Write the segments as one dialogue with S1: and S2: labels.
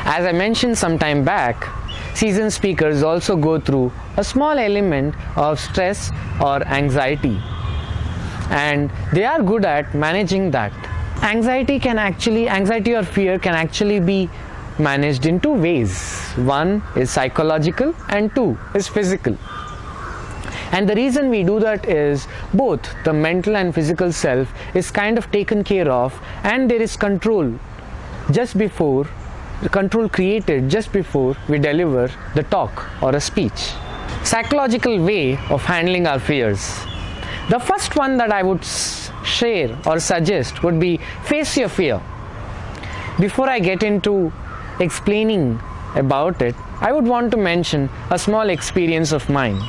S1: As I mentioned some time back, seasoned speakers also go through a small element of stress or anxiety, and they are good at managing that. Anxiety or fear can actually be managed in two ways. One is psychological and two is physical. And the reason we do that is both the mental and physical self is kind of taken care of, and there is control created just before we deliver the talk or a speech. Psychological way of handling our fears. The first one that I would share or suggest would be face your fear. Before I get into explaining about it, I would want to mention a small experience of mine.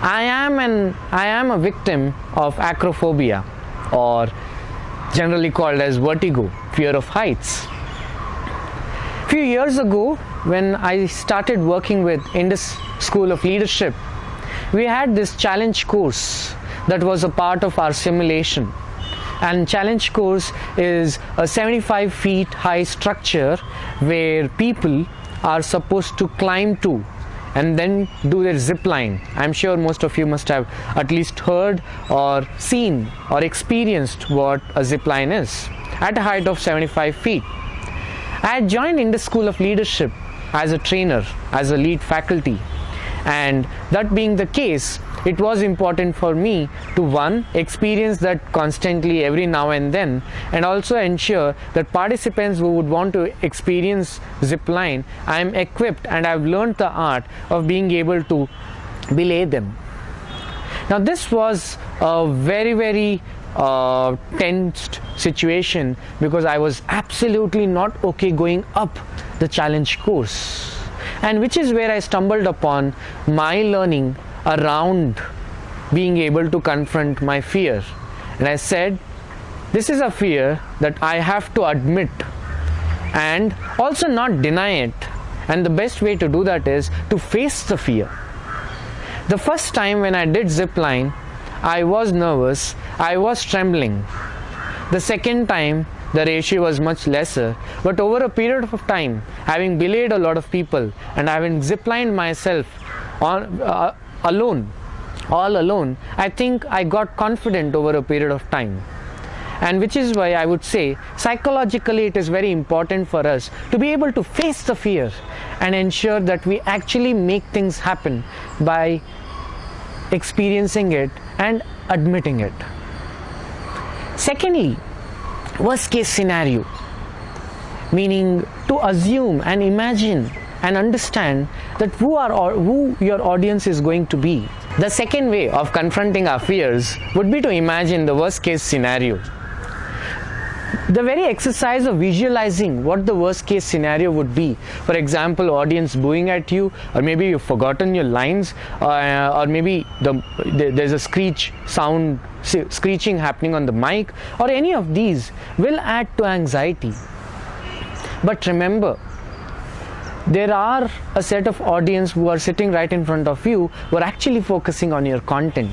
S1: I am a victim of acrophobia, or generally called as vertigo, fear of heights. Few years ago, when I started working with Indus School of Leadership, we had this challenge course that was a part of our simulation. And challenge course is a 75 feet high structure where people are supposed to climb to and then do their zip line. I'm sure most of you must have at least heard or seen or experienced what a zip line is at a height of 75 feet. I had joined Indus School of Leadership as a trainer, as a lead faculty, and that being the case, it was important for me to, one, experience that constantly every now and then, and also ensure that participants who would want to experience zipline, I am equipped and I have learned the art of being able to belay them. Now this was a very tensed situation because I was absolutely not okay going up the challenge course, and which is where I stumbled upon my learning around being able to confront my fear. And I said, this is a fear that I have to admit and also not deny it, and the best way to do that is to face the fear. The first time when I did zipline, I was nervous, I was trembling. The second time the ratio was much lesser, but over a period of time, having belayed a lot of people and having ziplined myself all alone, I think I got confident over a period of time. And which is why I would say psychologically it is very important for us to be able to face the fear and ensure that we actually make things happen by experiencing it and admitting it. Secondly, worst case scenario, meaning to assume and imagine and understand that who your audience is going to be. The second way of confronting our fears would be to imagine the worst case scenario. The very exercise of visualizing what the worst case scenario would be, for example, audience booing at you, or maybe you've forgotten your lines, or maybe there's a screeching happening on the mic, or any of these will add to anxiety. But remember, there are a set of audience who are sitting right in front of you who are actually focusing on your content.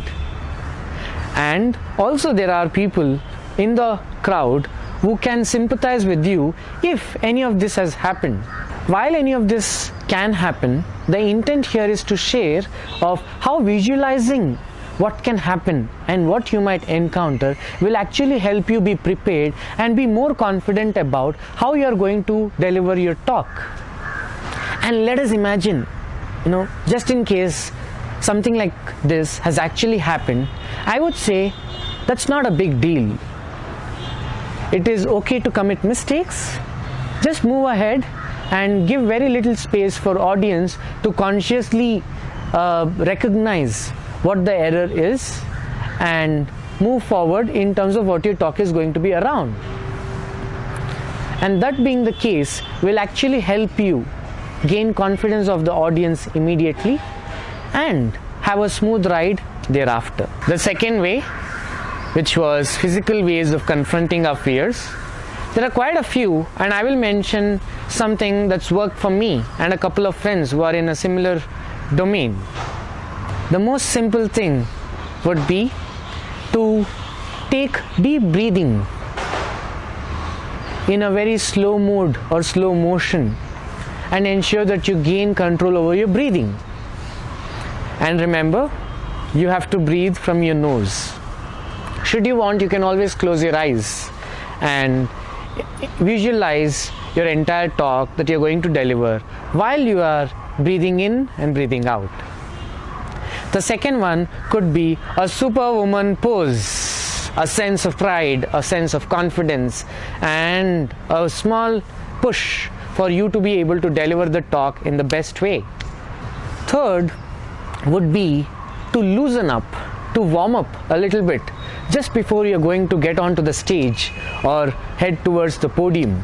S1: And also there are people in the crowd who can sympathize with you if any of this has happened. While any of this can happen, the intent here is to share of how visualizing what can happen and what you might encounter will actually help you be prepared and be more confident about how you are going to deliver your talk. And let us imagine, just in case something like this has actually happened, I would say that's not a big deal. It is okay to commit mistakes. Just move ahead and give very little space for audience to consciously recognize what the error is and move forward in terms of what your talk is going to be around. And that being the case will actually help you gain confidence of the audience immediately and have a smooth ride thereafter. The second way, which was physical ways of confronting our fears, there are quite a few, and I will mention something that's worked for me and a couple of friends who are in a similar domain. The most simple thing would be to take deep breathing in a very slow mode or slow motion, and ensure that you gain control over your breathing. And remember, you have to breathe from your nose. Should you want, you can always close your eyes and visualize your entire talk that you're going to deliver while you are breathing in and breathing out. The second one could be a superwoman pose, a sense of pride, a sense of confidence, and a small push for you to be able to deliver the talk in the best way. Third would be to loosen up, to warm up a little bit just before you're going to get onto the stage or head towards the podium.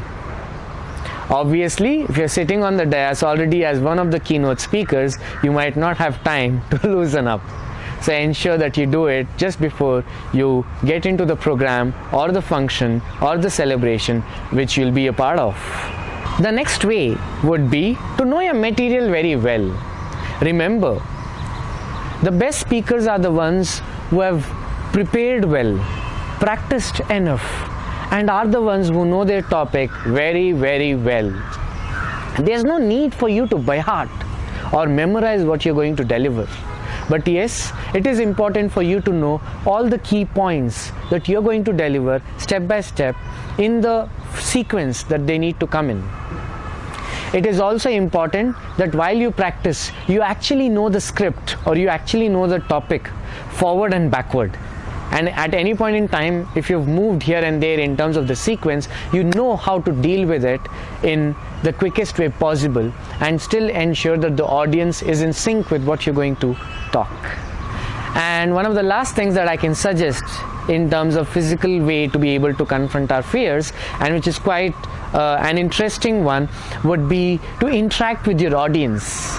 S1: Obviously, if you're sitting on the dais already as one of the keynote speakers, you might not have time to loosen up. So ensure that you do it just before you get into the program or the function or the celebration which you'll be a part of. The next way would be to know your material very well. Remember, the best speakers are the ones who have prepared well, practiced enough, and are the ones who know their topic very, very well. There's no need for you to by heart or memorize what you're going to deliver. But yes, it is important for you to know all the key points that you're going to deliver step by step in the sequence that they need to come in. It is also important that while you practice, you actually know the script or you actually know the topic forward and backward. And at any point in time, if you've moved here and there in terms of the sequence, you know how to deal with it in the quickest way possible and still ensure that the audience is in sync with what you're going to talk. And one of the last things that I can suggest in terms of physical way to be able to confront our fears, and which is quite an interesting one, would be to interact with your audience.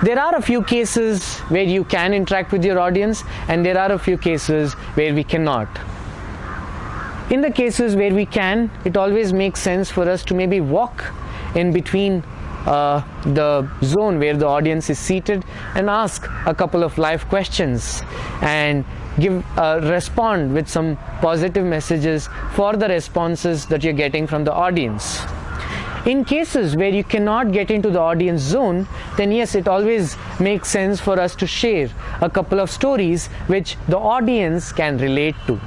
S1: There are a few cases where you can interact with your audience, and there are a few cases where we cannot. In the cases where we can, it always makes sense for us to maybe walk in between the zone where the audience is seated and ask a couple of live questions and respond with some positive messages for the responses that you're getting from the audience. In cases where you cannot get into the audience zone, then yes, it always makes sense for us to share a couple of stories which the audience can relate to.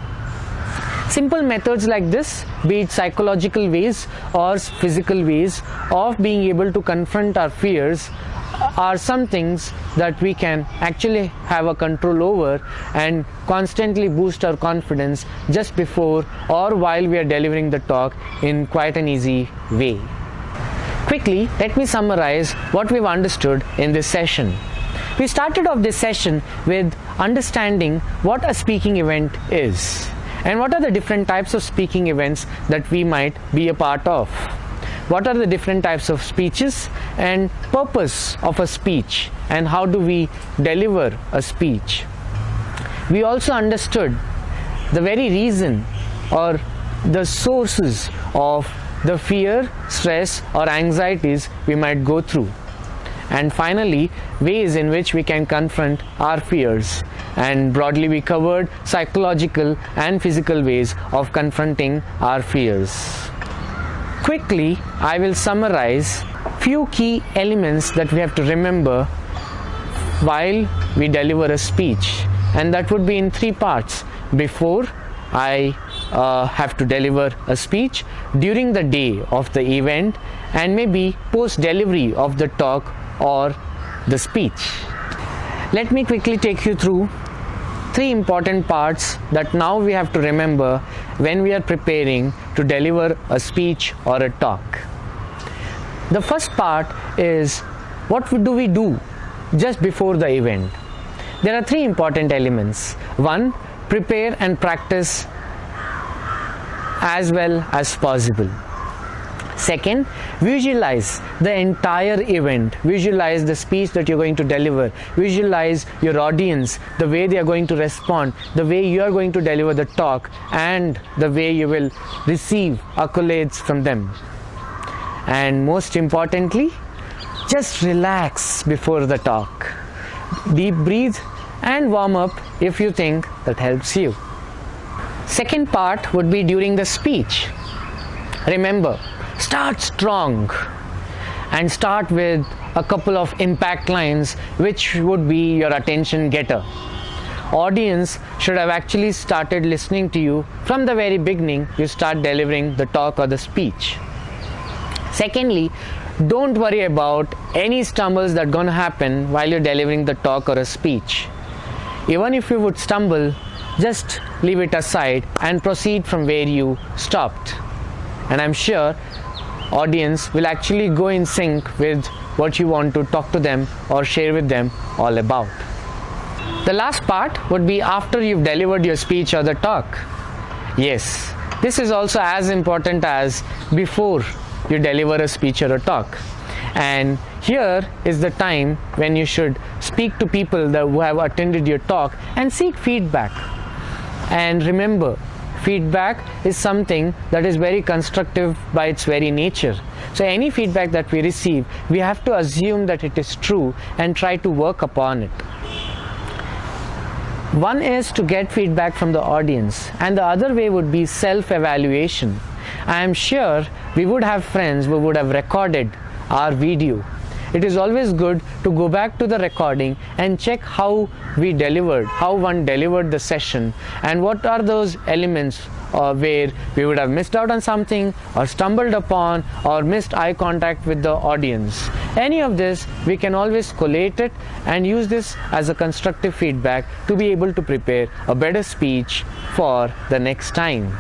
S1: Simple methods like this, be it psychological ways or physical ways of being able to confront our fears, are some things that we can actually have a control over and constantly boost our confidence just before or while we are delivering the talk in quite an easy way. Quickly, let me summarize what we've understood in this session. We started off this session with understanding what a speaking event is and what are the different types of speaking events that we might be a part of. What are the different types of speeches and purpose of a speech, and how do we deliver a speech. We also understood the very reason or the sources of the fear, stress or anxieties we might go through, and finally ways in which we can confront our fears. And broadly we covered psychological and physical ways of confronting our fears. Quickly, I will summarize few key elements that we have to remember while we deliver a speech, and that would be in three parts: before I have to deliver a speech, during the day of the event, and maybe post delivery of the talk or the speech. Let me quickly take you through three important parts that now we have to remember when we are preparing to deliver a speech or a talk. The first part is, what do we do just before the event? There are three important elements. One, prepare and practice as well as possible. Second, visualize the entire event. Visualize the speech that you're going to deliver. Visualize your audience, the way they are going to respond, the way you are going to deliver the talk, and the way you will receive accolades from them. And most importantly, just relax before the talk. Deep breathe and warm up if you think that helps you. Second part would be during the speech. Remember, start strong and start with a couple of impact lines which would be your attention getter. Audience should have actually started listening to you from the very beginning you start delivering the talk or the speech. Secondly, don't worry about any stumbles that are going to happen while you're delivering the talk or a speech. Even if you would stumble, just leave it aside and proceed from where you stopped. And I'm sure audience will actually go in sync with what you want to talk to them or share with them all about. The last part would be after you've delivered your speech or the talk. Yes, this is also as important as before you deliver a speech or a talk. And here is the time when you should speak to people who have attended your talk and seek feedback. And remember, feedback is something that is very constructive by its very nature. So any feedback that we receive, we have to assume that it is true and try to work upon it. One is to get feedback from the audience, and the other way would be self-evaluation. I am sure we would have friends who would have recorded our video. It is always good to go back to the recording and check how we delivered, how one delivered the session, and what are those elements where we would have missed out on something or stumbled upon or missed eye contact with the audience. Any of this, we can always collate it and use this as a constructive feedback to be able to prepare a better speech for the next time.